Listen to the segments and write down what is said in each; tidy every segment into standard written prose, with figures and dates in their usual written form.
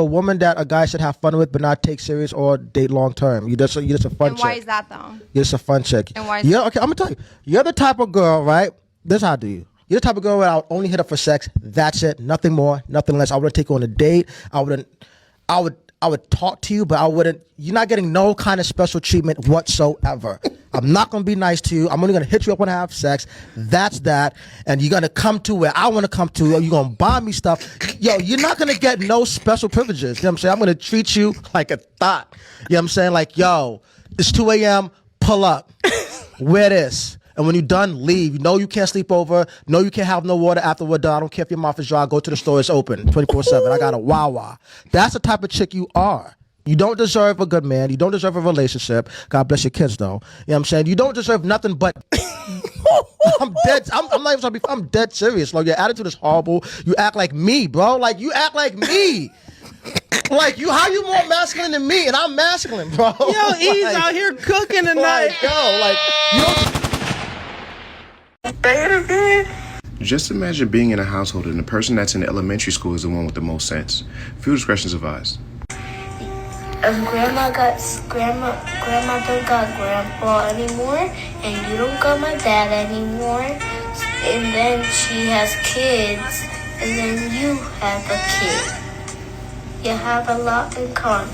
you're a woman that a guy should have fun with, but not take serious or date long term. You're just a fun And chick. why is that though? You're just a fun chick. And why? Yeah, okay. I'm gonna tell you. You're the type of girl, right? This is how I do you. You're the type of girl where I would only hit her for sex. That's it. Nothing more. Nothing less. I wouldn't take you on a date. I would talk to you, but I wouldn't. You're not getting no kind of special treatment whatsoever. I'm not gonna be nice to you. I'm only gonna hit you up when I have sex. That's that. And you're gonna come to where I want to come to. You're gonna buy me stuff. Yo, you're not gonna get no special privileges. You know what I'm saying? I'm gonna treat you like a thought. You know what I'm saying? Like, yo, it's 2 a.m. Pull up. Wear this. And when you're done, leave. You know you can't sleep over. No, you can't have no water after we're done. I don't care if your mouth is dry. Go to the store. It's open 24/7. I got a Wawa. That's the type of chick you are. You don't deserve a good man. You don't deserve a relationship. God bless your kids, though. You know what I'm saying? You don't deserve nothing but... I'm dead. I'm not even trying to be... I'm dead serious. Like, your attitude is horrible. You act like me, bro. Like, you act like me. Like, how you more masculine than me? And I'm masculine, bro. Yo, he's out here cooking tonight. Like, yo, like... You don't... Just imagine being in a household and the person that's in elementary school is the one with the most sense. Few discretions advised. Grandma don't got grandpa anymore, and you don't got my dad anymore, and then she has kids, and then you have a kid. You have a lot in common.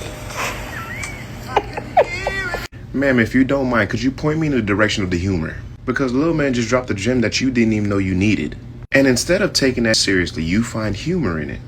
Ma'am, if you don't mind, could you point me in the direction of the humor? Because little man just dropped a gem that you didn't even know you needed. And instead of taking that seriously, you find humor in it.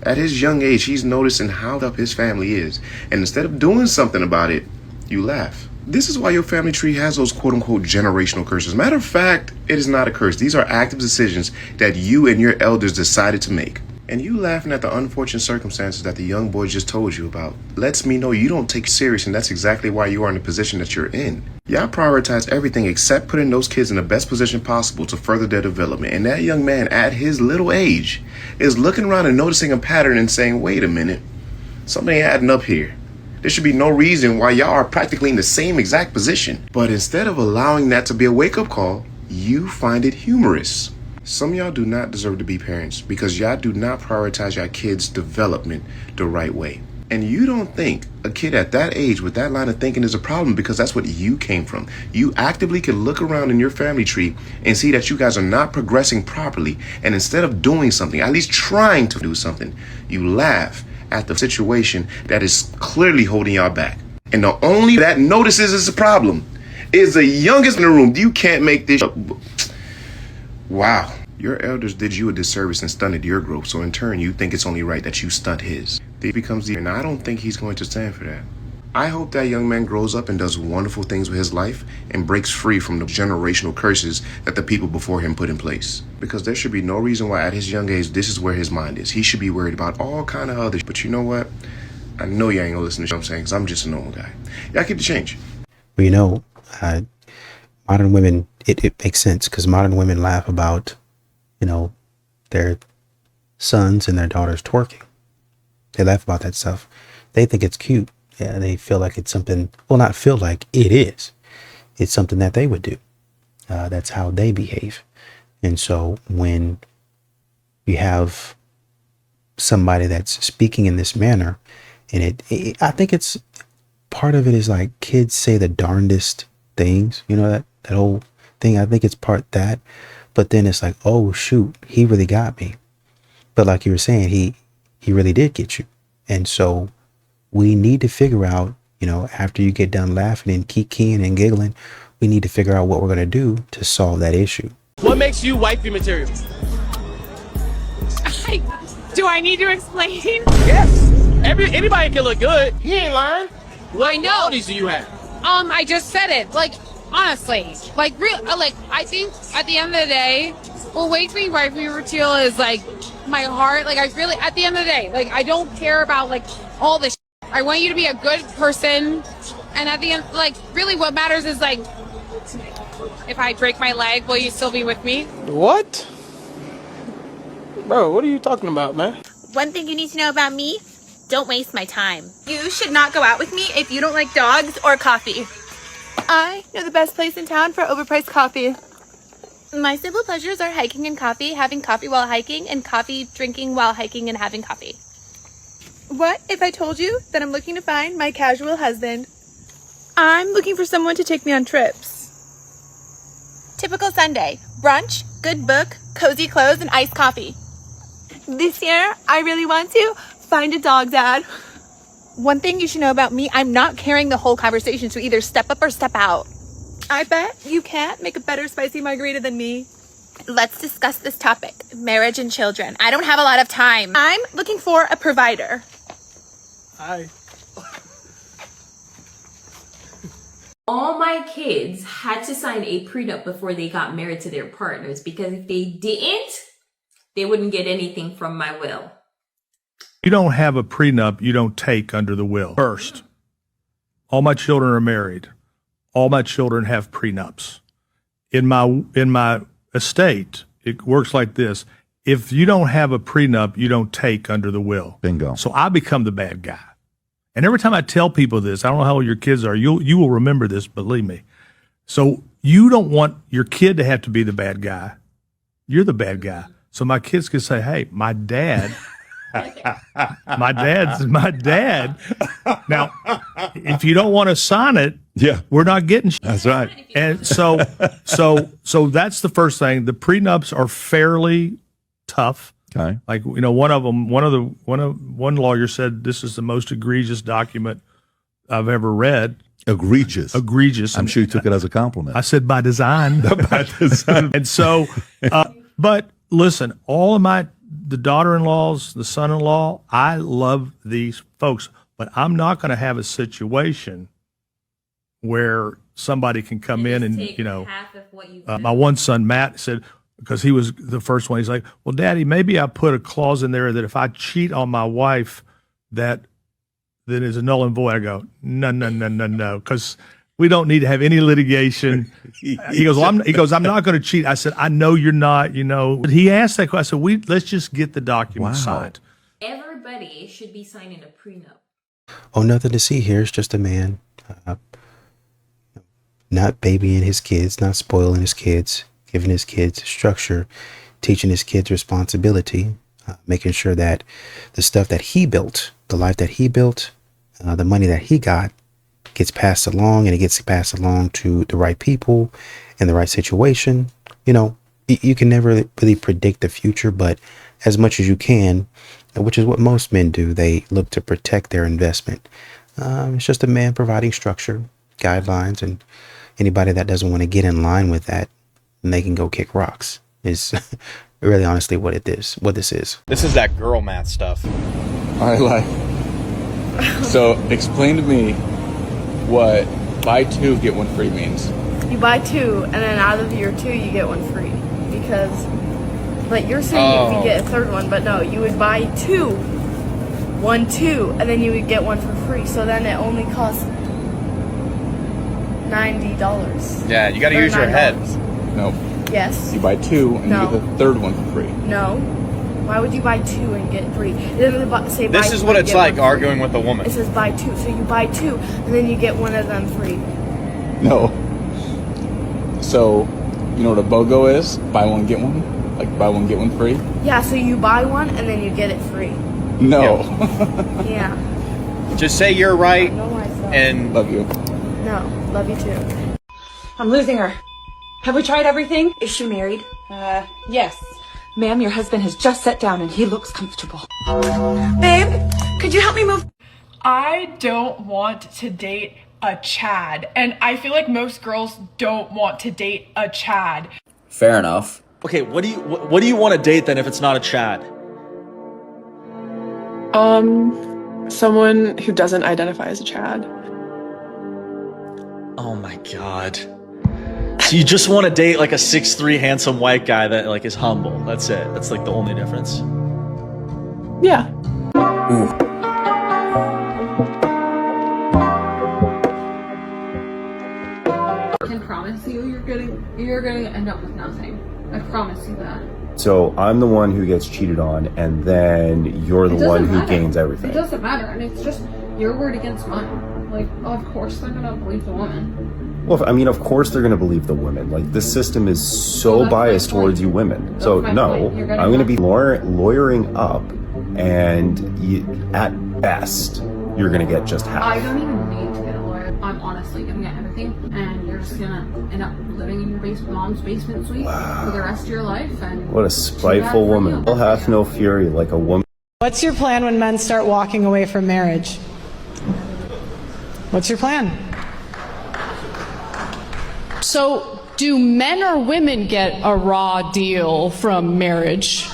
At his young age, he's noticing how up his family is. And instead of doing something about it, you laugh. This is why your family tree has those quote-unquote generational curses. Matter of fact, it is not a curse. These are active decisions that you and your elders decided to make. And you laughing at the unfortunate circumstances that the young boy just told you about lets me know you don't take it serious, and that's exactly why you are in the position that you're in. Y'all prioritize everything except putting those kids in the best position possible to further their development. And that young man at his little age is looking around and noticing a pattern and saying, wait a minute, something ain't adding up here. There should be no reason why y'all are practically in the same exact position. But instead of allowing that to be a wake-up call, you find it humorous. Some of y'all do not deserve to be parents because y'all do not prioritize your kids' development the right way. And you don't think a kid at that age with that line of thinking is a problem because that's what you came from. You actively can look around in your family tree and see that you guys are not progressing properly. And instead of doing something, at least trying to do something, you laugh at the situation that is clearly holding y'all back. And the only that notices it's a problem is the youngest in the room. You can't make this up. Wow. Your elders did you a disservice and stunted your growth, so in turn you think it's only right that you stunt his. It becomes and I don't think he's going to stand for that. I hope that young man grows up and does wonderful things with his life and breaks free from the generational curses that the people before him put in place. Because there should be no reason why at his young age this is where his mind is. He should be worried about all kind of other. But you know what? I know you ain't gonna listen to what I'm saying because I'm just a normal guy. Y'all keep the change. Well, you know, modern women, it makes sense because modern women laugh about, you know, their sons and their daughters twerking. They laugh about that stuff. They think it's cute. Yeah, they feel like it's something, well, not feel like, it is. It's something that they would do. That's how they behave. And so when you have somebody that's speaking in this manner, and I think it's, part of it is like kids say the darndest things, you know, that whole thing. I think it's part that, but then it's like, oh shoot, he really got me. But like you were saying, he really did get you. And so we need to figure out, you know, after you get done laughing and kikiing and giggling, we need to figure out what we're going to do to solve that issue. What makes you wifey material? Do I need to explain? Yes. Anybody can look good. He ain't lying. What I know. qualities do you have? I just said it. Like, honestly, like, I think at the end of the day, what makes me wifey material is like my heart. Like, I really, at the end of the day, like, I don't care about like all this. I want you to be a good person, and at the end, like, really, what matters is like, if I break my leg, will you still be with me? What? Bro, what are you talking about, man? One thing you need to know about me, don't waste my time. You should not go out with me if you don't like dogs or coffee. I know the best place in town for overpriced coffee. My simple pleasures are hiking and coffee, having coffee while hiking, and coffee drinking while hiking and having coffee. What if I told you that I'm looking to find my casual husband? I'm looking for someone to take me on trips. Typical Sunday. Brunch, good book, cozy clothes, and iced coffee. This year, I really want to find a dog dad. One thing you should know about me, I'm not carrying the whole conversation, so either step up or step out. I bet you can't make a better spicy margarita than me. Let's discuss this topic, marriage and children. I don't have a lot of time. I'm looking for a provider. Hi. All my kids had to sign a prenup before they got married to their partners, because if they didn't, they wouldn't get anything from my will. You don't have a prenup, you don't take under the will. First, all my children are married. All my children have prenups. In my estate, it works like this. If you don't have a prenup, you don't take under the will. Bingo. So I become the bad guy. And every time I tell people this, I don't know how old your kids are, you will remember this, believe me. So you don't want your kid to have to be the bad guy. You're the bad guy. So my kids can say, hey, my dad, my dad. Now, if you don't want to sign it, Yeah. we're not getting shit. That's right. And so that's the first thing. The prenups are fairly tough. Okay. Like, you know, one lawyer said this is the most egregious document I've ever read. Egregious. I'm sure you took it as a compliment. I said by design. By design. And so, but listen, all of the daughter-in-laws, the son-in-law, I love these folks, but I'm not going to have a situation where somebody can come in and, Take you know, half of what you my one son, Matt, said, because he was the first one, he's like, well, Daddy, maybe I put a clause in there that if I cheat on my wife, that is a null and void. I go, no, because we don't need to have any litigation. He goes, I'm not going to cheat. I said, I know you're not, you know. But he asked that question. I said, let's just get the document signed. Everybody should be signing a prenup. Oh, nothing to see here. It's just a man not babying his kids, not spoiling his kids, giving his kids structure, teaching his kids responsibility, making sure that the stuff that he built, the life that he built, the money that he got gets passed along, and it gets passed along to the right people in the right situation. You know, you can never really predict the future, but as much as you can, which is what most men do, they look to protect their investment. It's just a man providing structure, guidelines, and anybody that doesn't want to get in line with that, and they can go kick rocks, is really honestly what this is. This is that girl math stuff. All right, so explain to me what buy two, get one free means. You buy two, and then out of your two, you get one free. Because, like, you're saying you get a third one, but no, you would buy two, and then you would get one for free. So then it only costs $90. Yeah, you gotta use your head. No. Yes. You buy two, and you get the third one for free. No. Why would you buy two and get three? It doesn't say buy This is two what and it's get like one free. arguing with a woman. It says buy two, so you buy two, and then you get one of them free. No. So, you know what a BOGO is? Buy one, get one? Like, buy one, get one free? Yeah, so you buy one, and then you get it free. No. Yeah. Just say you're right, No, I don't. and Love you. No, love you too. I'm losing her. Have we tried everything? Is she married? Yes. Ma'am, your husband has just sat down and he looks comfortable. Babe, could you help me move? I don't want to date a Chad, and I feel like most girls don't want to date a Chad. Fair enough. okay, what do you want to date then if it's not a Chad? Someone who doesn't identify as a Chad. Oh my god. So you just want to date like a 6'3" handsome white guy that like is humble. That's it. That's like the only difference. Yeah. Ooh. I can promise you you're gonna end up with nothing. I promise you that. So I'm the one who gets cheated on, and then you're the one who gains everything. It doesn't matter, and it's just your word against mine. Like, of course they're gonna believe the woman. Well, I mean, of course they're going to believe the women. Like, this system is so biased towards you women. So no, I'm going to be lawyering up, and best, you're gonna get just half. I don't even need to get a lawyer. I'm honestly gonna get everything, and you're just gonna end up living in your mom's basement suite for the rest of your life. And What a spiteful woman. Hell hath no fury like a woman. What's your plan when men start walking away from marriage? What's your plan? So, do men or women get a raw deal from marriage?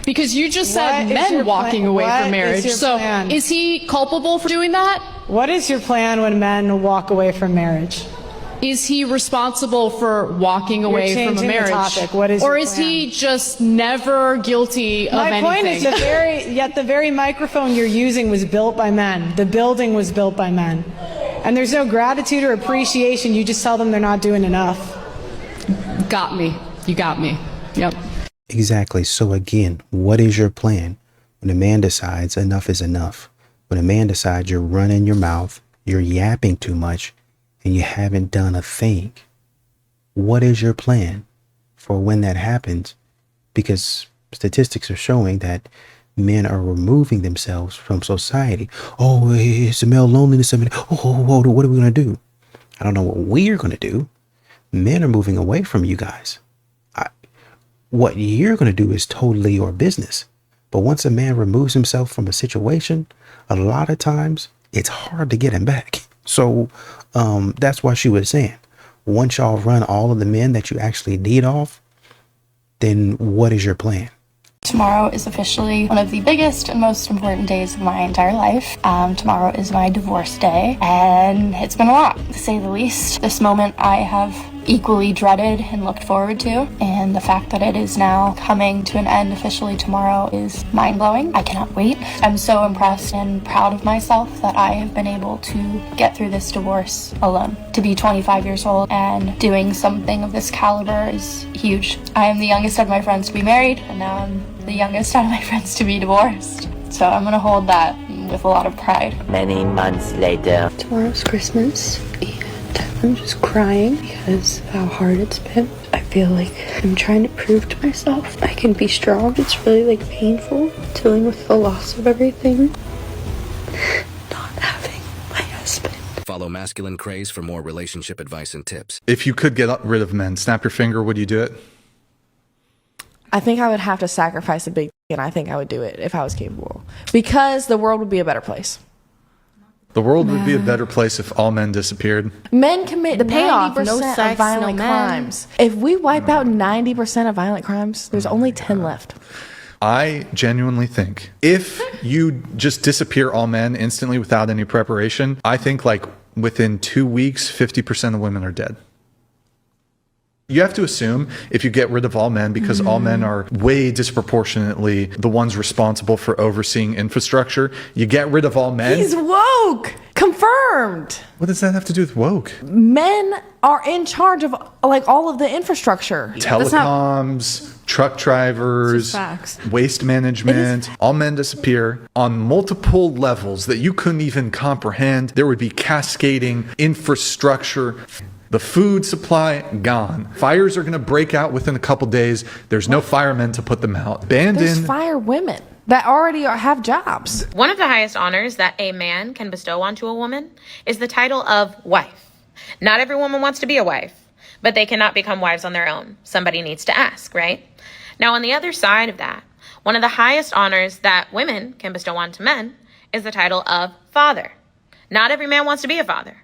Because you just said men walking away from marriage. So, is he culpable for doing that? What is your plan when men walk away from marriage? Is he responsible for walking away from a marriage? Topic. What is or your is plan? he just never guilty of anything? My point is the very microphone you're using was built by men. The building was built by men. And there's no gratitude or appreciation. You just tell them they're not doing enough. Got me. You got me. Yep. Exactly. So again, what is your plan when a man decides enough is enough? When a man decides you're running your mouth, you're yapping too much, and you haven't done a thing? What is your plan for when that happens? Because statistics are showing that men are removing themselves from society. Oh, it's a male loneliness. Oh, what are we going to do? I don't know what we're going to do. Men are moving away from you guys. What you're going to do is totally your business. But once a man removes himself from a situation, a lot of times it's hard to get him back. So that's why she was saying, once y'all run all of the men that you actually need off, then what is your plan? Tomorrow is officially one of the biggest and most important days of my entire life. Tomorrow is my divorce day, and it's been a lot, to say the least. This moment I have equally dreaded and looked forward to, and the fact that it is now coming to an end officially tomorrow is mind-blowing. I cannot wait. I'm so impressed and proud of myself that I have been able to get through this divorce alone. To be 25 years old and doing something of this caliber is huge. I am the youngest of my friends to be married, and now I'm the youngest out of my friends to be divorced. So I'm gonna hold that with a lot of pride. Many months later. Tomorrow's Christmas, and I'm just crying because of how hard it's been. I feel like I'm trying to prove to myself I can be strong. It's really painful dealing with the loss of everything. Not having my husband. Follow Masculine Craze for more relationship advice and tips. If you could get rid of men, snap your finger, would you do it? I think I would have to sacrifice a big, and I think I would do it if I was capable, because the world would be a better place. The world would be a better place if all men disappeared. Men commit The payoff, 90% no sex, of violent no men. crimes. If we wipe out 90% of violent crimes, there's only 10 left. I genuinely think if you just disappear all men instantly without any preparation, I think within 2 weeks, 50% of women are dead. You have to assume if you get rid of all men, because all men are way disproportionately the ones responsible for overseeing infrastructure, you get rid of all men. He's woke. Confirmed. What does that have to do with woke? Men are in charge of all of the infrastructure. Telecoms, truck drivers, waste management, all men disappear on multiple levels that you couldn't even comprehend. There would be cascading infrastructure. The food supply, gone. Fires are going to break out within a couple days. There's no firemen to put them out. There's fire women that already have jobs. One of the highest honors that a man can bestow onto a woman is the title of wife. Not every woman wants to be a wife, but they cannot become wives on their own. Somebody needs to ask, right? Now, on the other side of that, one of the highest honors that women can bestow onto men is the title of father. Not every man wants to be a father,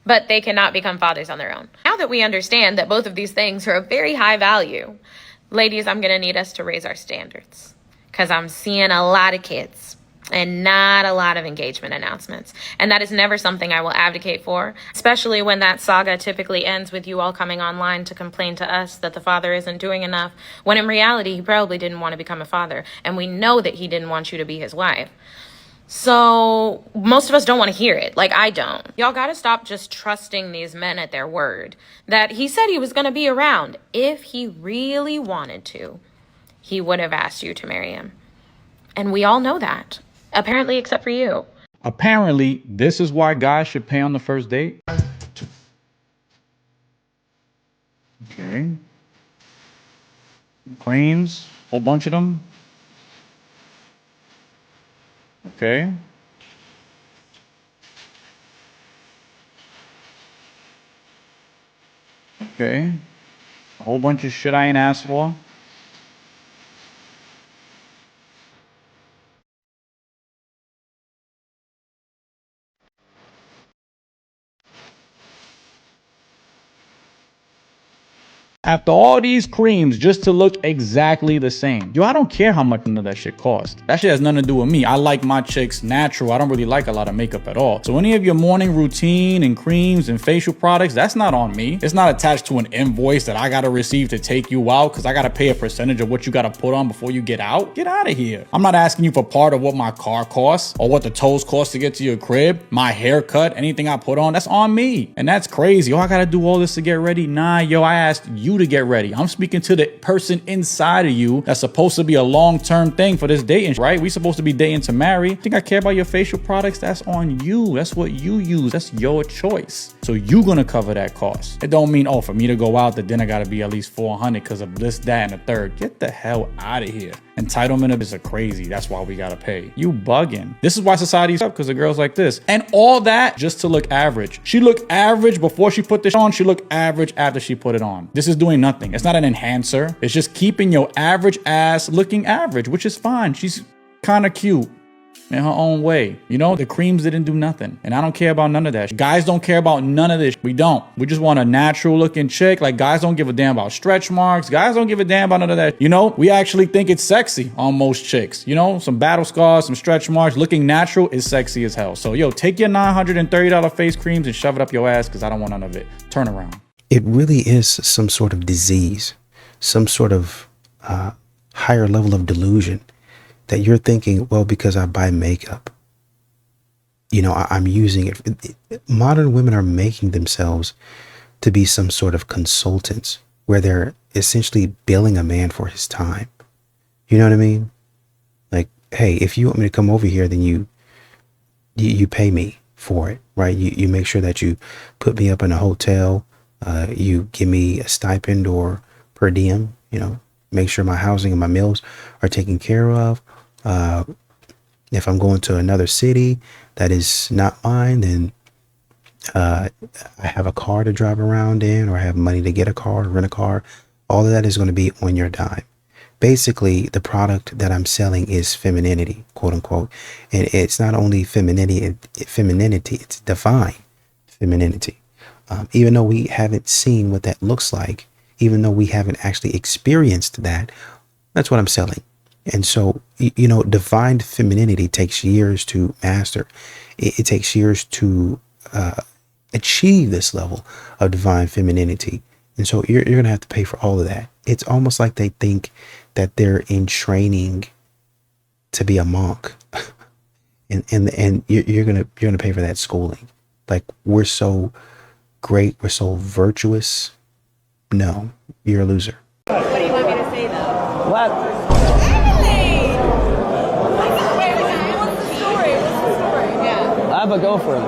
but they cannot become fathers on their own. Now that we understand that both of these things are of very high value, ladies, I'm going to need us to raise our standards, because I'm seeing a lot of kids and not a lot of engagement announcements. And that is never something I will advocate for, especially when that saga typically ends with you all coming online to complain to us that the father isn't doing enough, when in reality, he probably didn't want to become a father. And we know that he didn't want you to be his wife. So most of us don't want to hear it. I don't. Y'all got to stop just trusting these men at their word that he said he was going to be around. If he really wanted to, he would have asked you to marry him. And we all know that, apparently, except for you. Apparently, this is why guys should pay on the first date. Okay. Claims, whole bunch of them. Okay. Okay. A whole bunch of shit I ain't asked for. After all these creams just to look exactly the same. Yo, I don't care how much none of that shit costs. That shit has nothing to do with me. I like my chicks natural. I don't really like a lot of makeup at all. So any of your morning routine and creams and facial products, that's not on me. It's not attached to an invoice that I gotta receive to take you out because I gotta pay a percentage of what you gotta put on before you get out. Get out of here. I'm not asking you for part of what my car costs or what the tolls cost to get to your crib, my haircut, anything I put on, that's on me. And that's crazy. Oh, I gotta do all this to get ready. Nah, yo, I asked you to get ready. I'm speaking to the person inside of you that's supposed to be a long-term thing for this dating, right? We supposed to be dating to marry. Think I care about your facial products? That's on you. That's what you use. That's your choice. So you gonna cover that cost. It don't mean, oh, for me to go out, the dinner gotta be at least 400 because of this, that, and the third. Get the hell out of here. Entitlement is crazy. That's why we gotta pay. You bugging. This is why society's up, because of girls like this. And all that just to look average. She looked average before she put this on. She looked average after she put it on. This is doing nothing. It's not an enhancer. It's just keeping your average ass looking average, which is fine. She's kind of cute in her own way. You know, the creams didn't do nothing. And I don't care about none of that. Guys don't care about none of this. We don't. We just want a natural looking chick. Like, guys don't give a damn about stretch marks. Guys don't give a damn about none of that. You know, we actually think it's sexy on most chicks. You know, some battle scars, some stretch marks. Looking natural is sexy as hell. So, yo, take your $930 face creams and shove it up your ass because I don't want none of it. Turn around. It really is some sort of disease, some sort of higher level of delusion that you're thinking, well, because I buy makeup, you know, I'm using it. Modern women are making themselves to be some sort of consultants where they're essentially billing a man for his time. You know what I mean? Like, hey, if you want me to come over here, then you pay me for it, right? You make sure that you put me up in a hotel. You give me a stipend or per diem, you know, make sure my housing and my meals are taken care of. If I'm going to another city that is not mine, then I have a car to drive around in, or I have money to get a car, rent a car. All of that is going to be on your dime. Basically, the product that I'm selling is femininity, quote unquote. And it's not only femininity, it's divine femininity. Even though we haven't seen what that looks like, even though we haven't actually experienced that, that's what I'm selling. And so, you know, divine femininity takes years to master. It takes years to achieve this level of divine femininity. And so you're going to have to pay for all of that. It's almost like they think that they're in training to be a monk. and you're going to pay for that schooling. Like, we're so great, we're so virtuous. No, you're a loser. What do you want me to say though? What? Hey! What's the story? Yeah. I have a girlfriend.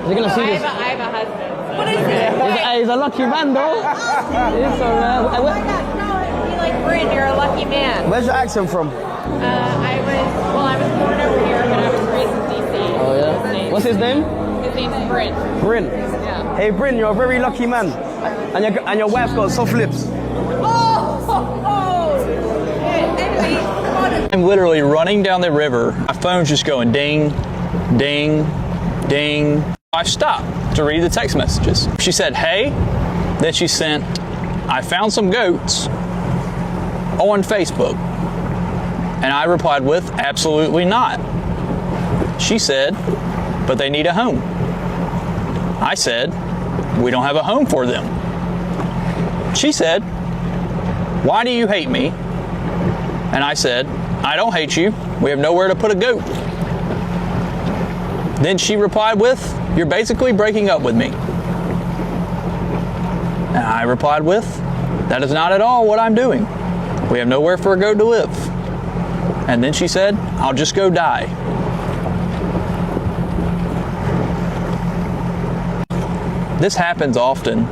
You're gonna see this. I have a husband. What is it? He's a lucky man, though. He's Oh my God, no, you like Bryn, you're a lucky man. Where's your accent from? I was born over here, but I was raised in DC. Oh yeah. What's his name? His name's Bryn. Bryn. Yeah. Hey Bryn, you're a very lucky man, and your wife's got soft lips. I'm literally running down the river. My phone's just going ding, ding, ding. I stopped to read the text messages. She said, hey. Then she sent, I found some goats on Facebook. And I replied with, absolutely not. She said, but they need a home. I said, we don't have a home for them. She said, why do you hate me? And I said, I don't hate you. We have nowhere to put a goat. Then she replied with, you're basically breaking up with me. And I replied with, that is not at all what I'm doing. We have nowhere for a goat to live. And then she said, I'll just go die. This happens often.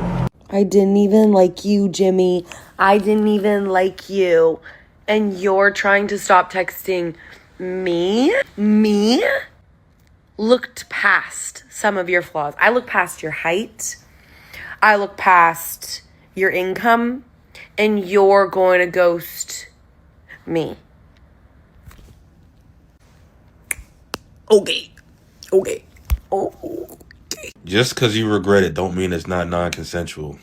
I didn't even like you, Jimmy. I didn't even like you. And you're trying to stop texting me? Me? Looked past some of your flaws. I look past your height. I look past your income and you're going to ghost me. Okay. Just because you regret it don't mean it's not non-consensual.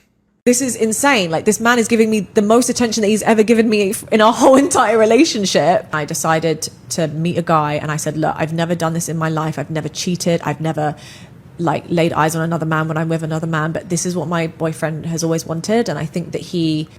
This is insane. Like, this man is giving me the most attention that he's ever given me in our whole entire relationship. I decided to meet a guy and I said, look, I've never done this in my life. I've never cheated. I've never laid eyes on another man when I'm with another man, but this is what my boyfriend has always wanted. And I think that he,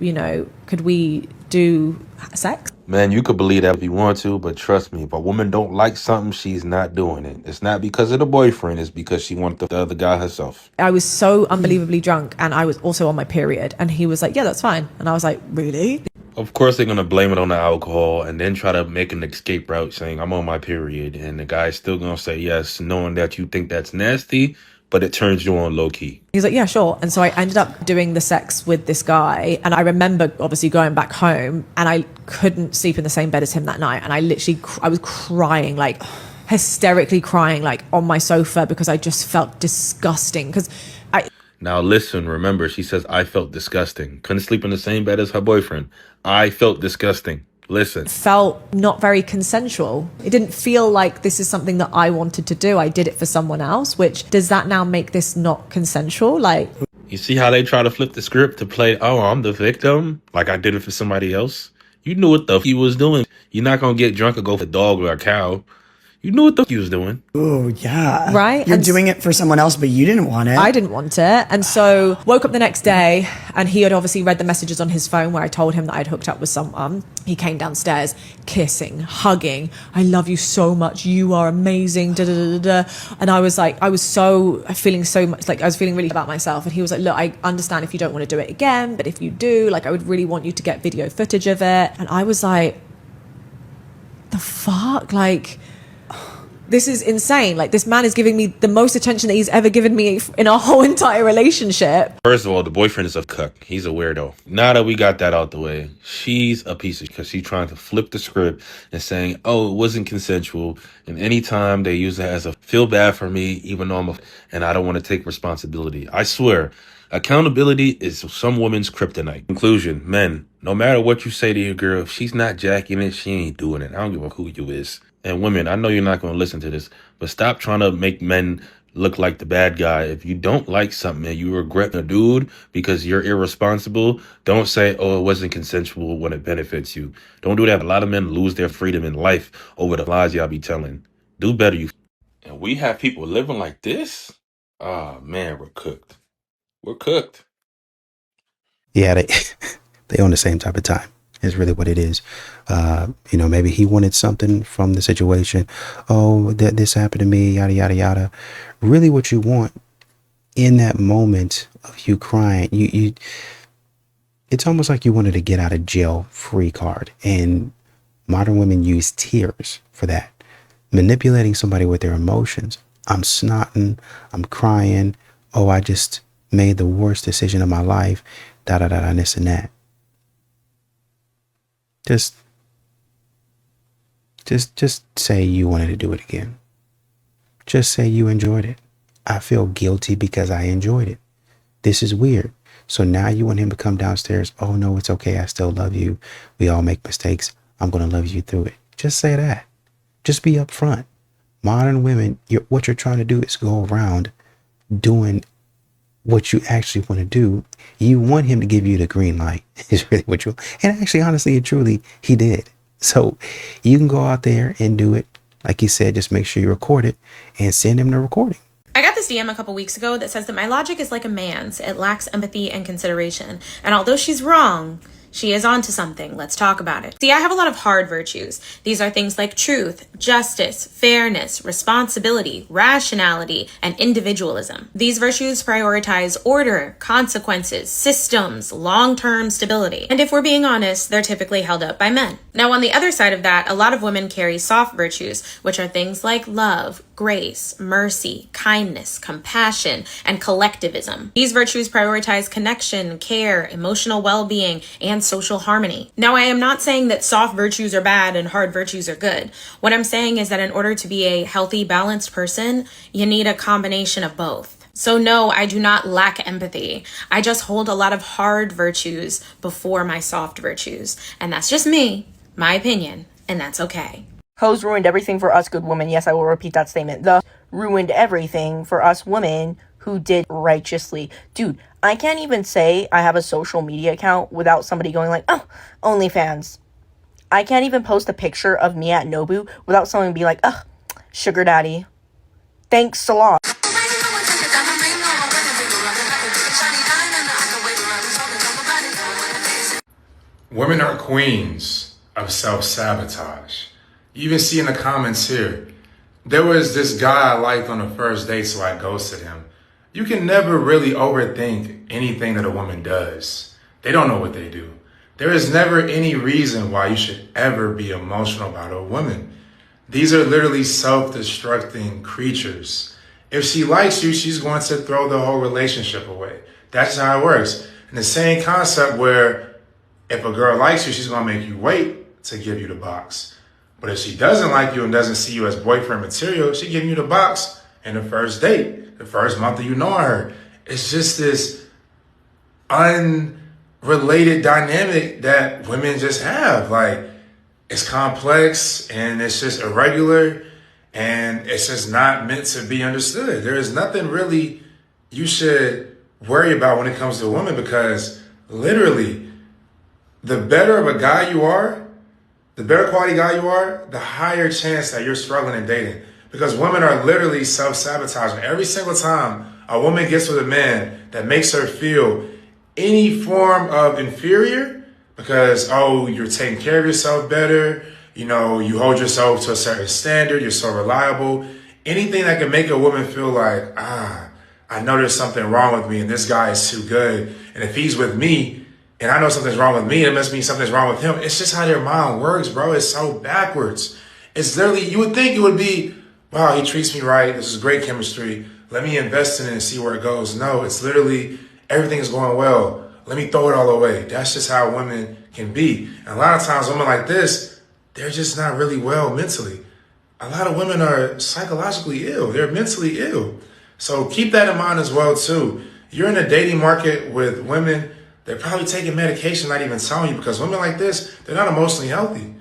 could we do sex? Man, you could believe that if you want to, but trust me, if a woman don't like something, she's not doing it. It's not because of the boyfriend, it's because she wanted the other guy herself. I was so unbelievably drunk and I was also on my period and he was like, yeah, that's fine. And I was like, really? Of course, they're going to blame it on the alcohol and then try to make an escape route saying, I'm on my period. And the guy's still going to say yes, knowing that you think that's nasty, but it turns you on low key. He's like, yeah, sure. And so I ended up doing the sex with this guy. And I remember obviously going back home and I couldn't sleep in the same bed as him that night. And I was crying, like hysterically crying, like on my sofa because I just felt disgusting. Now listen, remember, she says, I felt disgusting. Couldn't sleep in the same bed as her boyfriend. I felt disgusting. Listen. Felt not very consensual. It didn't feel like this is something that I wanted to do. I did it for someone else, which does that now make this not consensual? Like, you see how they try to flip the script to play, oh, I'm the victim, like I did it for somebody else? You knew what the f you was doing. You're not going to get drunk or go for a dog or a cow. You knew what the f you was doing. Oh, yeah. Right? You're doing it for someone else, but you didn't want it. I didn't want it. And so woke up the next day and he had obviously read the messages on his phone where I told him that I'd hooked up with someone. He came downstairs, kissing, hugging. I love you so much. You are amazing. Da, da, da, da, da. And I was feeling so much like I was feeling really about myself. And he was like, look, I understand if you don't want to do it again, but if you do, like, I would really want you to get video footage of it. And I was like, the fuck? Like, this is insane. Like, this man is giving me the most attention that he's ever given me in our whole entire relationship. First of all, the boyfriend is a cuck. He's a weirdo. Now that we got that out the way, she's a piece of, because she's trying to flip the script and saying, oh, it wasn't consensual. And anytime they use it as a feel bad for me, even though and I don't want to take responsibility. I swear, accountability is some women's kryptonite. Conclusion, men, no matter what you say to your girl, if she's not jacking it, she ain't doing it. I don't give a who you is. And women, I know you're not going to listen to this, but stop trying to make men look like the bad guy. If you don't like something and you regret a dude because you're irresponsible, don't say, oh, it wasn't consensual when it benefits you. Don't do that. A lot of men lose their freedom in life over the lies y'all be telling. Do better, you. And we have people living like this? Oh, man, we're cooked. We're cooked. Yeah, they on the same type of time. Is really what it is. Maybe he wanted something from the situation. Oh, this happened to me, yada, yada, yada. Really what you want in that moment of you crying, you it's almost like you wanted to get out of jail free card. And modern women use tears for that. Manipulating somebody with their emotions. I'm snotting, I'm crying. Oh, I just made the worst decision of my life. Da, da, da, da, this and that. Just say you wanted to do it again. Just say you enjoyed it. I feel guilty because I enjoyed it. This is weird. So now you want him to come downstairs. Oh no, it's okay. I still love you. We all make mistakes. I'm going to love you through it. Just say that. Just be upfront. Modern women, what you're trying to do is go around doing what you actually want to do. You want him to give you the green light is really what you, and actually, honestly and truly, he did. So you can go out there and do it. Like he said, just make sure you record it and send him the recording. I got this DM a couple weeks ago that says that my logic is like a man's. It lacks empathy and consideration. And although she's wrong, she is onto something. Let's talk about it. See, I have a lot of hard virtues. These are things like truth, justice, fairness, responsibility, rationality, and individualism. These virtues prioritize order, consequences, systems, long-term stability. And if we're being honest, they're typically held up by men. Now, on the other side of that, a lot of women carry soft virtues, which are things like love, grace, mercy, kindness, compassion, and collectivism. These virtues prioritize connection, care, emotional well-being, and social harmony. Now, I am not saying that soft virtues are bad and hard virtues are good. What I'm saying is that in order to be a healthy, balanced person, you need a combination of both. So no, I do not lack empathy. I just hold a lot of hard virtues before my soft virtues. And that's just me, my opinion, and that's okay. Hoes ruined everything for us good women. Yes, I will repeat that statement. The ruined everything for us women who did righteously. Dude, I can't even say I have a social media account without somebody going like, oh, OnlyFans. I can't even post a picture of me at Nobu without someone being like, oh, sugar daddy. Thanks a lot. Women are queens of self-sabotage. You even see in the comments here, there was this guy I liked on the first date, so I ghosted him. You can never really overthink anything that a woman does. They don't know what they do. There is never any reason why you should ever be emotional about a woman. These are literally self-destructing creatures. If she likes you, she's going to throw the whole relationship away. That's how it works. And the same concept where if a girl likes you, she's going to make you wait to give you the box. But if she doesn't like you and doesn't see you as boyfriend material, she giving you the box in the first date, the first month of you knowing her. It's just this unrelated dynamic that women just have. Like, it's complex and it's just irregular and it's just not meant to be understood. There is nothing really you should worry about when it comes to a woman, because literally the better of a guy you are, the better quality guy you are, the higher chance that you're struggling in dating. Because women are literally self-sabotaging. Every single time a woman gets with a man that makes her feel any form of inferior, because, oh, you're taking care of yourself better, you know, you hold yourself to a certain standard, you're so reliable, anything that can make a woman feel like, I know there's something wrong with me and this guy is too good. And if he's with me, and I know something's wrong with me, it must mean something's wrong with him. It's just how their mind works, bro. It's so backwards. It's literally, you would think it would be, wow, he treats me right. This is great chemistry. Let me invest in it and see where it goes. No, it's literally, everything is going well. Let me throw it all away. That's just how women can be. And a lot of times, women like this, they're just not really well mentally. A lot of women are psychologically ill. They're mentally ill. So keep that in mind as well, too. You're in a dating market with women, they're probably taking medication, not even telling you, because women like this, they're not emotionally healthy.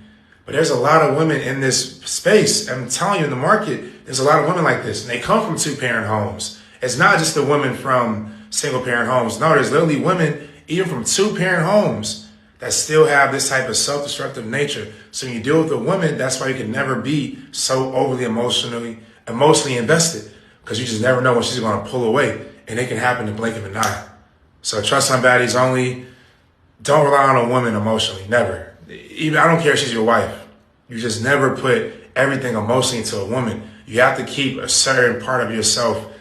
But there's a lot of women in this space. I'm telling you, in the market, there's a lot of women like this. And they come from two-parent homes. It's not just the women from single-parent homes. No, there's literally women, even from two-parent homes, that still have this type of self-destructive nature. So when you deal with a woman, that's why you can never be so overly emotionally invested, because you just never know when she's going to pull away. And it can happen in the blink of an eye. So trust on baddies only. Don't rely on a woman emotionally. Never. Even, I don't care if she's your wife. You just never put everything emotionally into a woman. You have to keep a certain part of yourself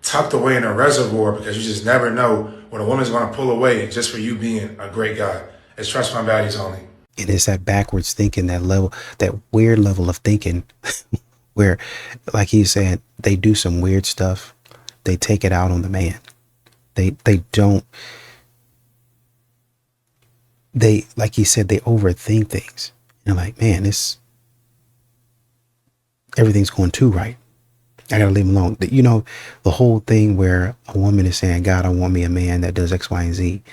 tucked away in a reservoir, because you just never know when a woman's going to pull away just for you being a great guy. It's trust on baddies only. And it's that backwards thinking, that level, that weird level of thinking where, like he said, they do some weird stuff. They take it out on the man. They like he said, they overthink things. And like, man, everything's going too right. I gotta leave him alone. You know, the whole thing where a woman is saying, God, I want me a man that does X, Y, and Z.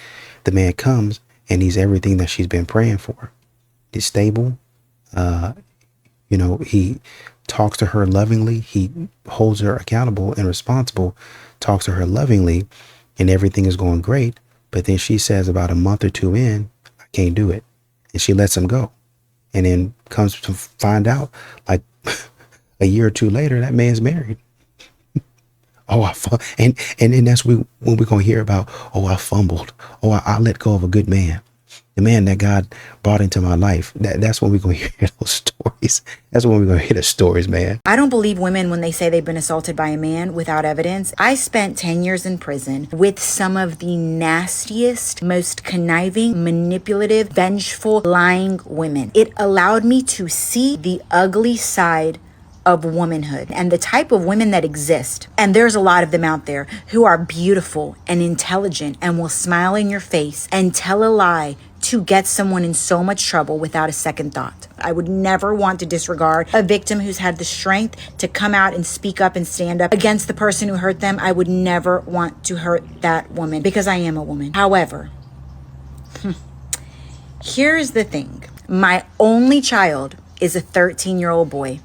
The man comes and he's everything that she's been praying for. He's stable. You know, he talks to her lovingly. He holds her accountable and responsible, talks to her lovingly, and everything is going great. But then she says about a month or two in, I can't do it. And she lets him go. And then comes to find out, like a year or two later, that man's married. And that's when we're going to hear about, I fumbled. I let go of a good man. The man that God brought into my life. That's when we're going to hear those stories. That's when we're going to hear the stories, man. I don't believe women when they say they've been assaulted by a man without evidence. I spent 10 years in prison with some of the nastiest, most conniving, manipulative, vengeful, lying women. It allowed me to see the ugly side of womanhood and the type of women that exist. And there's a lot of them out there who are beautiful and intelligent and will smile in your face and tell a lie to get someone in so much trouble without a second thought. I would never want to disregard a victim who's had the strength to come out and speak up and stand up against the person who hurt them. I would never want to hurt that woman because I am a woman. However, here's the thing. My only child is a 13-year-old boy.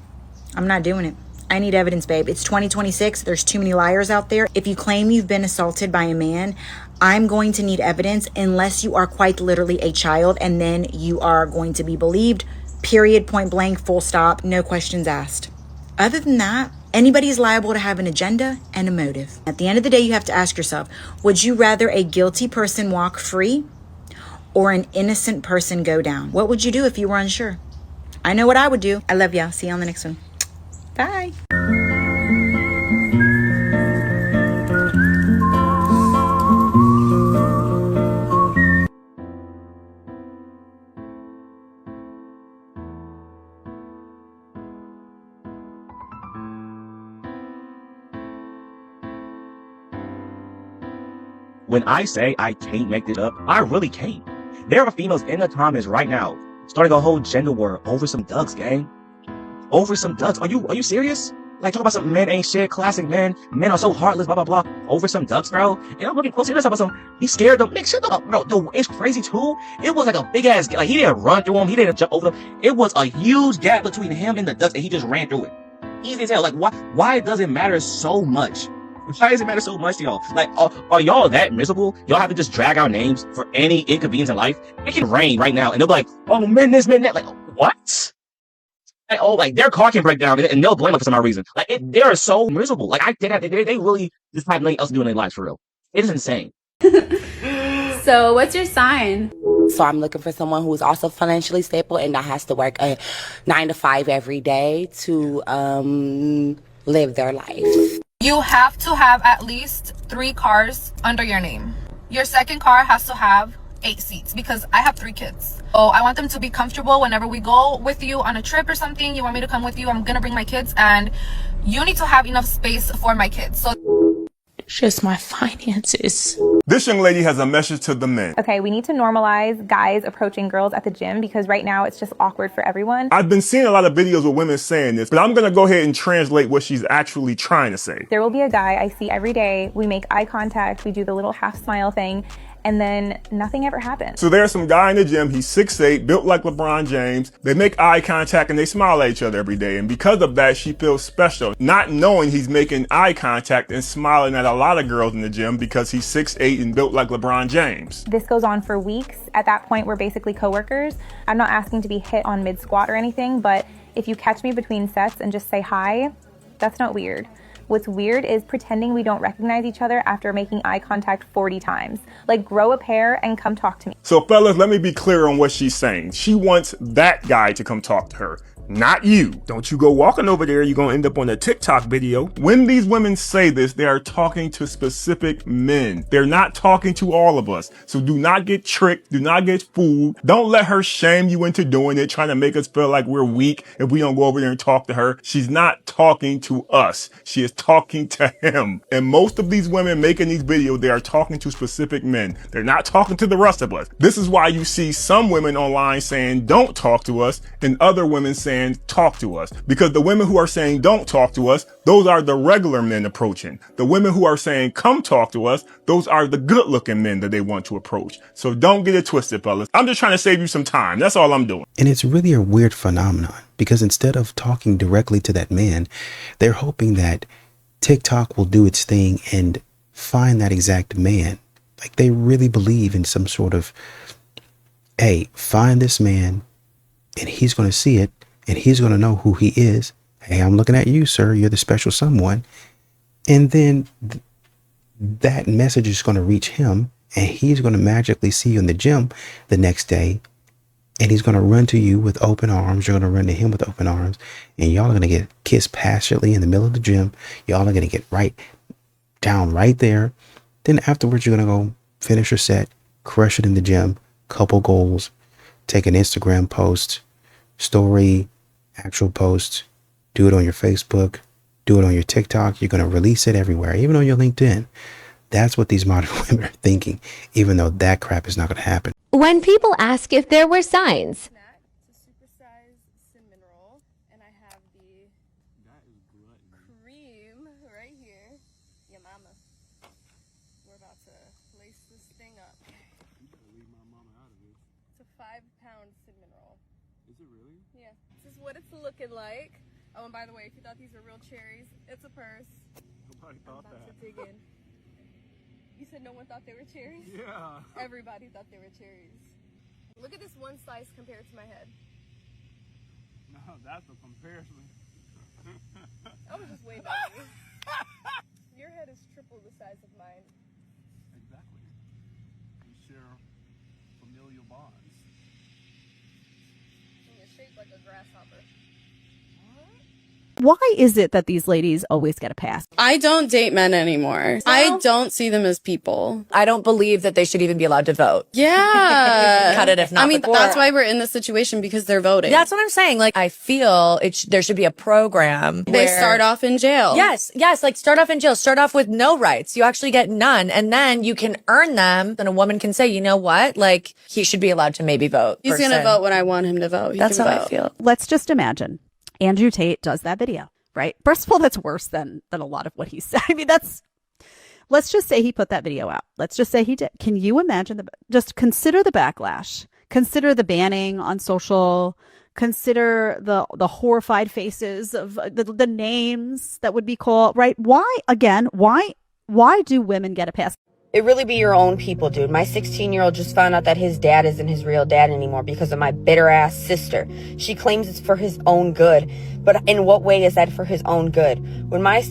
I'm not doing it. I need evidence, babe. It's 2026. There's too many liars out there. If you claim you've been assaulted by a man, I'm going to need evidence unless you are quite literally a child, and then you are going to be believed, period, point blank, full stop, no questions asked. Other than that, anybody is liable to have an agenda and a motive. At the end of the day, you have to ask yourself, would you rather a guilty person walk free or an innocent person go down? What would you do if you were unsure? I know what I would do. I love y'all. See you on the next one. Bye. When I say I can't make it up, I really can't. There are females in the comments right now starting a whole gender war over some ducks, gang. Over some ducks. Are you serious? Like, talk about some men ain't shit, classic men. Men are so heartless, blah, blah, blah. Over some ducks, bro. And I'm looking closer to this about some, he scared them. Make shut up, bro. It's crazy, too. It was like a big ass, like, he didn't run through them. He didn't jump over them. It was a huge gap between him and the ducks, and he just ran through it. Easy as hell. Like, why does it matter so much? Why does it matter so much to y'all? Like, are y'all that miserable? Y'all have to just drag our names for any inconvenience in life? It can rain right now, and they'll be like, oh, men this, men that. Like, what? Like, oh, like, their car can break down, and they'll blame us for some odd reason. Like, they are so miserable. Like, they really just have nothing else to do in their lives, for real. It is insane. So, what's your sign? So I'm looking for someone who is also financially stable and not has to work a 9 to 5 every day to live their life. You have to have at least 3 cars under your name. Your second car has to have 8 seats because I have 3 kids. Oh, I want them to be comfortable whenever we go with you on a trip or something. You want me to come with you? I'm gonna bring my kids, and you need to have enough space for my kids. So Just my finances. This young lady has a message to the men. Okay, we need to normalize guys approaching girls at the gym because right now it's just awkward for everyone. I've been seeing a lot of videos with women saying this, but I'm going to go ahead and translate what she's actually trying to say. There will be a guy I see every day. We make eye contact. We do the little half smile thing. And then nothing ever happens. So there's some guy in the gym, he's 6'8", built like LeBron James. They make eye contact and they smile at each other every day. And because of that, she feels special, not knowing he's making eye contact and smiling at a lot of girls in the gym because he's 6'8" and built like LeBron James. This goes on for weeks. At that point, we're basically coworkers. I'm not asking to be hit on mid-squat or anything, but if you catch me between sets and just say hi, that's not weird. What's weird is pretending we don't recognize each other after making eye contact 40 times. Like, grow a pair and come talk to me. So fellas, let me be clear on what she's saying. She wants that guy to come talk to her, not you. Don't you go walking over there, you're gonna end up on a TikTok video. When these women say this, they are talking to specific men. They're not talking to all of us. So do not get tricked, do not get fooled. Don't let her shame you into doing it, trying to make us feel like we're weak if we don't go over there and talk to her. She's not talking to us. She is talking to him. And most of these women making these videos, they are talking to specific men. They're not talking to the rest of us. This is why you see some women online saying, don't talk to us, and other women saying, talk to us. Because the women who are saying don't talk to us, those are the regular men approaching. The women who are saying come talk to us, those are the good looking men that they want to approach. So don't get it twisted, fellas. I'm just trying to save you some time. That's all I'm doing. And it's really a weird phenomenon because instead of talking directly to that man, they're hoping that TikTok will do its thing and find that exact man. Like they really believe in some sort of, hey, find this man and he's going to see it. And he's going to know who he is. Hey, I'm looking at you, sir. You're the special someone. And then that message is going to reach him. And he's going to magically see you in the gym the next day. And he's going to run to you with open arms. You're going to run to him with open arms. And y'all are going to get kissed passionately in the middle of the gym. Y'all are going to get right down right there. Then afterwards, you're going to go finish your set, crush it in the gym, couple goals, take an Instagram post, story, actual post, Do it on your Facebook. Do it on your TikTok. You're going to release it everywhere, even on your LinkedIn. That's what these modern women are thinking, even though that crap is not going to happen. When people ask if there were signs, cream right here. Yeah, mama. We're about to lace this thing up. You better leave my mama out of this. It's a 5-pound cinnamon roll. Is it really? Yeah. This is what it's looking like. Oh, and by the way, if you thought these were real cherries, it's a purse. Nobody thought that. To dig in. You said no one thought they were cherries? Yeah. Everybody thought they were cherries. Look at this one slice compared to my head. No, that's a comparison. I was just way better. Your head is triple the size of mine. Exactly. We share familial bonds. And you're shaped like a grasshopper. Why is it that these ladies always get a pass? I don't date men anymore. I don't see them as people. I don't believe that they should even be allowed to vote. Yeah. Cut it if not. I mean, before. that's why we're in this situation, because they're voting. That's what I'm saying. Like, I feel there should be a program. They start off in jail. Yes. Like start off in jail. Start off with no rights. You actually get none. And then you can earn them. And a woman can say, you know what? Like, he should be allowed to maybe vote. He's going to vote when I want him to vote. That's how I feel. Let's just imagine Andrew Tate does that video, right? First of all, that's worse than a lot of what he said. I mean, let's just say he put that video out. Let's just say he did. Can you imagine just consider the backlash, consider the banning on social, consider the horrified faces of the names that would be called, right? Why do women get a pass? It really be your own people, dude. My 16-year-old just found out that his dad isn't his real dad anymore because of my bitter-ass sister. She claims it's for his own good. But in what way is that for his own good? When I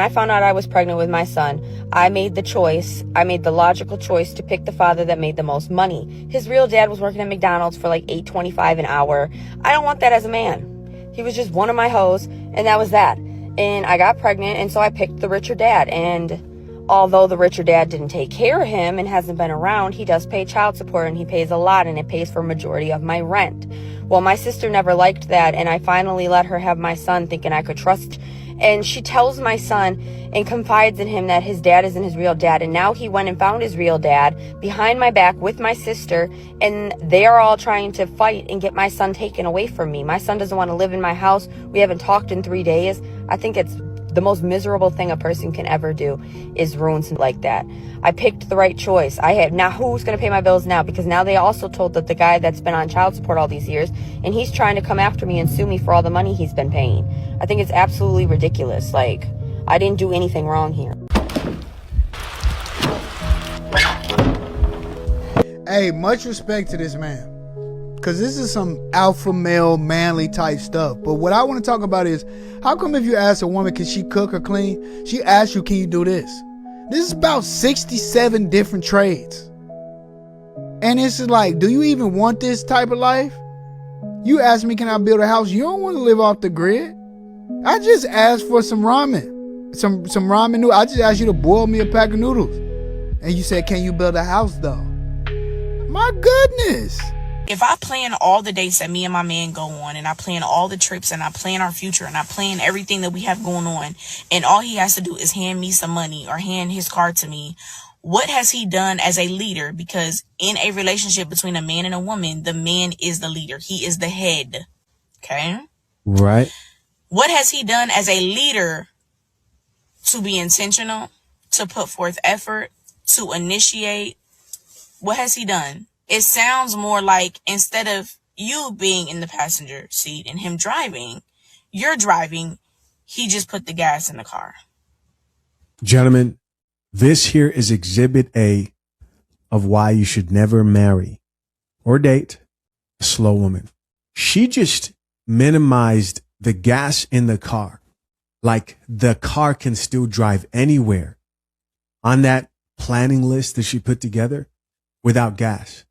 found out I was pregnant with my son, I made the logical choice to pick the father that made the most money. His real dad was working at McDonald's for like $8.25 an hour. I don't want that as a man. He was just one of my hoes, and that was that. And I got pregnant, and so I picked the richer dad. And although the richer dad didn't take care of him and hasn't been around, he does pay child support, and he pays a lot, and it pays for a majority of my rent. Well, my sister never liked that, and I finally let her have my son thinking I could trust. And she tells my son and confides in him that his dad isn't his real dad. And now he went and found his real dad behind my back with my sister, and they are all trying to fight and get my son taken away from me. My son doesn't want to live in my house. We haven't talked in 3 days. I think it's the most miserable thing a person can ever do is ruin something like that. I picked the right choice. Now who's going to pay my bills now? Because now they also told that the guy that's been on child support all these years, and he's trying to come after me and sue me for all the money he's been paying. I think it's absolutely ridiculous. Like, I didn't do anything wrong here. Hey, much respect to this man, because this is some alpha male, manly type stuff. But what I want to talk about is, how come if you ask a woman, can she cook or clean, she asks you, can you do this? This is about 67 different trades. And it's like, do you even want this type of life? You ask me, can I build a house? You don't want to live off the grid. I just asked for some ramen. Some ramen noodles. I just asked you to boil me a pack of noodles. And you said, can you build a house though? My goodness. If I plan all the dates that me and my man go on, and I plan all the trips, and I plan our future, and I plan everything that we have going on, and all he has to do is hand me some money or hand his car to me, what has he done as a leader? Because in a relationship between a man and a woman, the man is the leader. He is the head. Okay? Right. What has he done as a leader to be intentional, to put forth effort, to initiate? What has he done? It sounds more like instead of you being in the passenger seat and him driving, you're driving, he just put the gas in the car. Gentlemen, this here is exhibit A of why you should never marry or date a slow woman. She just minimized the gas in the car. Like the car can still drive anywhere on that planning list that she put together without gas.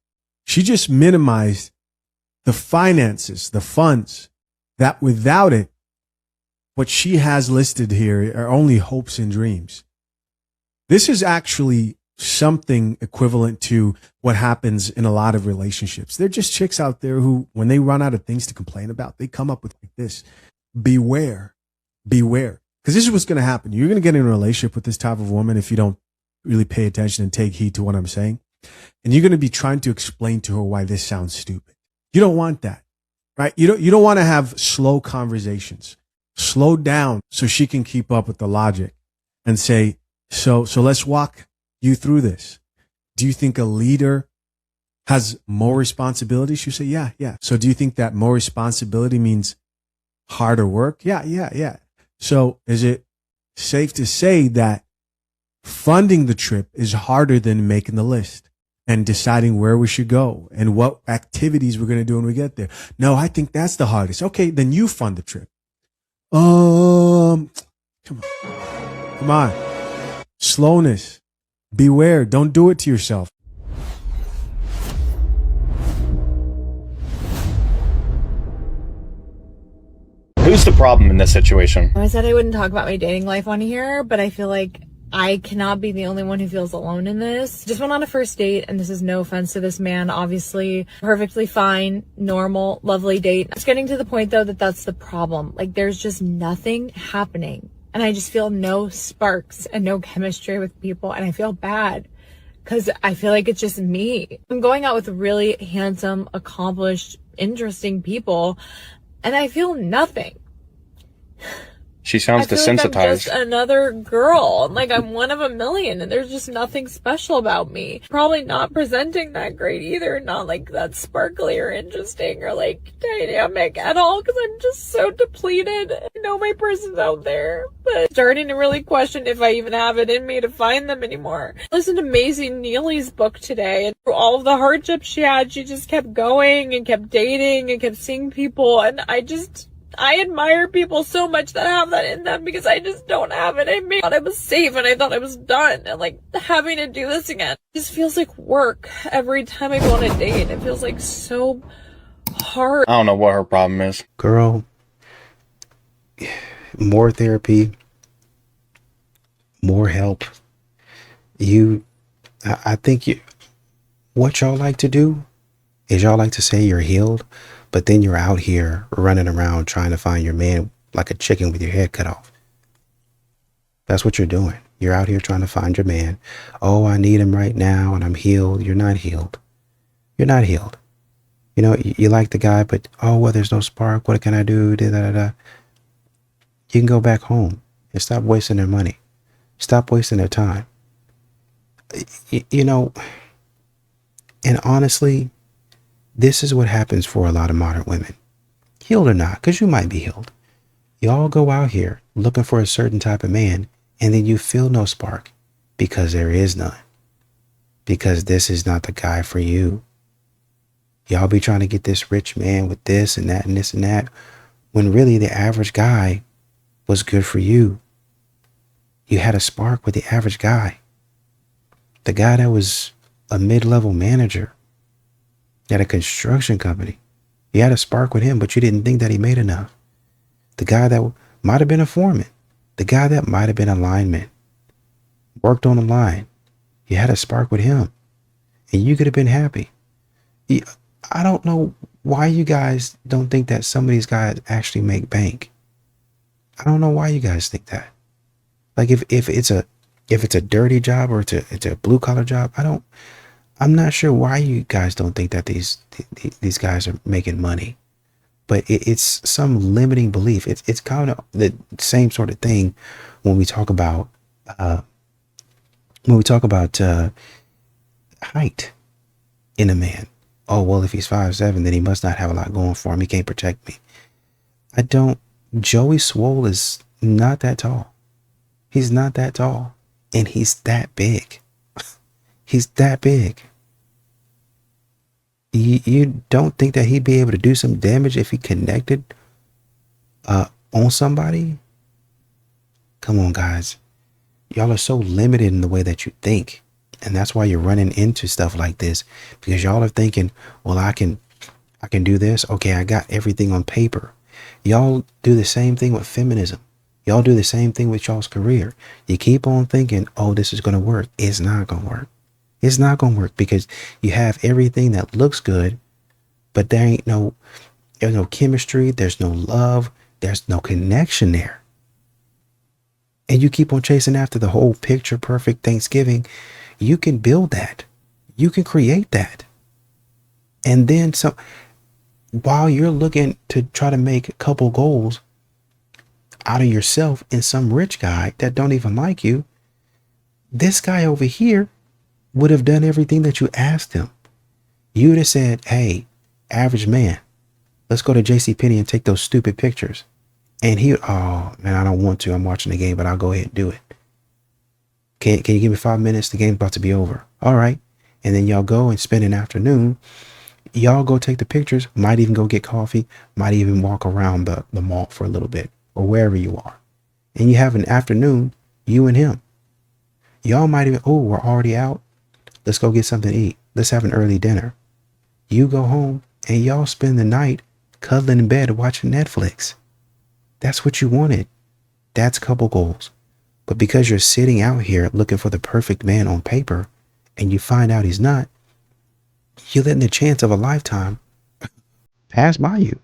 She just minimized the finances, the funds, that without it, what she has listed here are only hopes and dreams. This is actually something equivalent to what happens in a lot of relationships. They're just chicks out there who, when they run out of things to complain about, they come up with like this. Beware beware. Because this is what's going to happen. You're going to get in a relationship with this type of woman if you don't really pay attention and take heed to what I'm saying. And you're going to be trying to explain to her why this sounds stupid. You don't want that, right? You don't want to have slow conversations. Slow down so she can keep up with the logic and say, so let's walk you through this. Do you think a leader has more responsibility? She say, yeah. So do you think that more responsibility means harder work? Yeah. So is it safe to say that funding the trip is harder than making the list and deciding where we should go and what activities we're going to do when we get there? No, I think that's the hardest. Okay, then you fund the trip. Come on. Slowness. Beware. Don't do it to yourself. Who's the problem in this situation? I said I wouldn't talk about my dating life on here, but I feel like I cannot be the only one who feels alone in this. Just went on a first date, and this is no offense to this man, obviously. Perfectly fine, normal, lovely date. It's getting to the point, though, that that's the problem. Like, there's just nothing happening. And I just feel no sparks and no chemistry with people, and I feel bad because I feel like it's just me. I'm going out with really handsome, accomplished, interesting people, and I feel nothing. She sounds desensitized. Like I'm just another girl. Like I'm one of a million, and there's just nothing special about me. Probably not presenting that great either. Not like that sparkly or interesting or like dynamic at all, because I'm just so depleted. I know my person's out there, but starting to really question if I even have it in me to find them anymore. I listened to Maisie Neely's book today, and through all of the hardships she had, she just kept going and kept dating and kept seeing people, and I admire people so much that have that in them, because I just don't have it in me. I thought I was safe and I thought I was done, and like having to do this again just feels like work every time I go on a date. It feels like so hard. I don't know what her problem is. Girl, more therapy, more help. I think what y'all like to do is y'all like to say you're healed, but then you're out here running around trying to find your man like a chicken with your head cut off. That's what you're doing. You're out here trying to find your man. Oh, I need him right now and I'm healed. You're not healed. You're not healed. You know, you like the guy, but oh, well, there's no spark. What can I do? Da, da, da, da. You can go back home and stop wasting their money. Stop wasting their time. You know, and honestly, this is what happens for a lot of modern women. Healed or not, because you might be healed. Y'all go out here looking for a certain type of man, and then you feel no spark because there is none. Because this is not the guy for you. Y'all be trying to get this rich man with this and that and this and that, when really the average guy was good for you. You had a spark with the average guy. The guy that was a mid-level manager at a construction company. You had a spark with him, but you didn't think that he made enough. The guy that might have been a foreman. The guy that might have been a lineman. Worked on the line. You had a spark with him. And you could have been happy. I don't know why you guys don't think that some of these guys actually make bank. I don't know why you guys think that. Like if it's a dirty job or it's a blue collar job, I'm not sure why you guys don't think that these guys are making money, but it's some limiting belief. It's kind of the same sort of thing when we talk about height in a man. Oh, well, if he's 5'7", then he must not have a lot going for him. He can't protect me. Joey Swole is not that tall. He's not that tall, and he's that big. He's that big. You don't think that he'd be able to do some damage if he connected on somebody? Come on, guys. Y'all are so limited in the way that you think. And that's why you're running into stuff like this. Because y'all are thinking, well, I can do this. Okay, I got everything on paper. Y'all do the same thing with feminism. Y'all do the same thing with y'all's career. You keep on thinking, oh, this is going to work. It's not going to work. It's not going to work because you have everything that looks good, but there's no chemistry. There's no love. There's no connection there. and you keep on chasing after the whole picture perfect Thanksgiving, you can build that. You can create that. And then so while you're looking to try to make a couple goals out of yourself and some rich guy that don't even like you, this guy over here would have done everything that you asked him. You would have said, hey, average man, let's go to JCPenney and take those stupid pictures. And he, oh man, I don't want to. I'm watching the game, but I'll go ahead and do it. Can you give me 5 minutes? The game's about to be over. All right. And then y'all go and spend an afternoon. Y'all go take the pictures, might even go get coffee, might even walk around the mall for a little bit or wherever you are. And you have an afternoon, you and him. Y'all might even, oh, we're already out. Let's go get something to eat. Let's have an early dinner. You go home and y'all spend the night cuddling in bed watching Netflix. That's what you wanted. That's couple goals. But because you're sitting out here looking for the perfect man on paper and you find out he's not, you're letting the chance of a lifetime pass by you.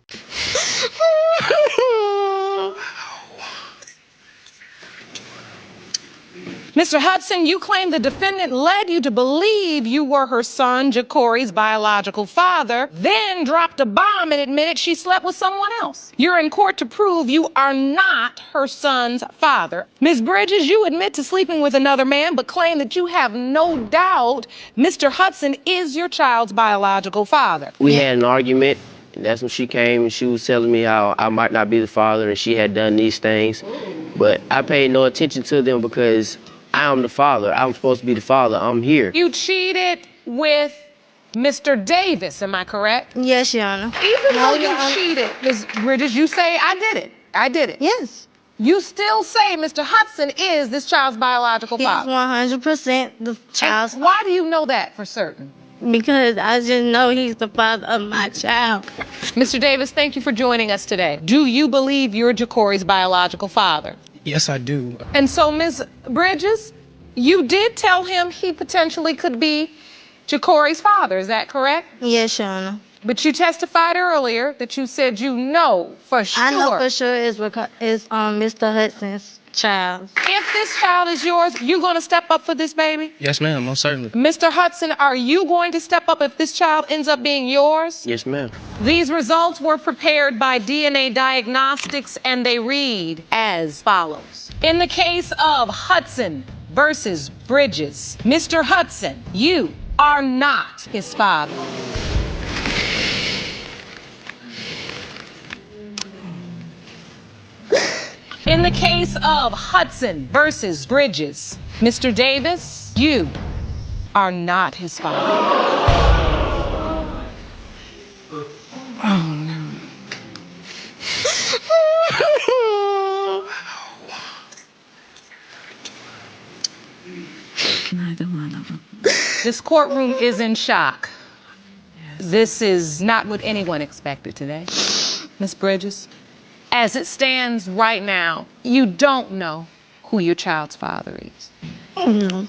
Mr. Hudson, you claim the defendant led you to believe you were her son, Ja'Cory's biological father, then dropped a bomb and admitted she slept with someone else. You're in court to prove you are not her son's father. Ms. Bridges, you admit to sleeping with another man, but claim that you have no doubt Mr. Hudson is your child's biological father. We had an argument, and that's when she came and she was telling me how I might not be the father and she had done these things. But I paid no attention to them because I am the father. I'm supposed to be the father. I'm here. You cheated with Mr. Davis, am I correct? Yes, Your Honor. Even though you cheated, Ms. Bridges, you say, I did it. I did it. Yes. You still say Mr. Hudson is this child's biological father. He's 100% the child's father. Why do you know that for certain? Because I just know he's the father of my child. Mr. Davis, thank you for joining us today. Do you believe you're Ja'Cory's biological father? Yes, I do. And so, Ms. Bridges, you did tell him he potentially could be Ja'Cory's father, is that correct? Yes, Your Honor. But you testified earlier that you said you know for sure. I know for sure it's Mr. Hudson's child. If this child is yours, you going to step up for this baby? Yes, ma'am, most certainly. Mr. Hudson, are you going to step up if this child ends up being yours? Yes, ma'am. These results were prepared by DNA Diagnostics and they read as follows. In the case of Hudson versus Bridges, Mr. Hudson, you are not his father. In the case of Hudson versus Bridges, Mr. Davis, you are not his father. Oh, no. Neither one of them. This courtroom is in shock. Yes. This is not what anyone expected today. Miss Bridges, as it stands right now, you don't know who your child's father is. No.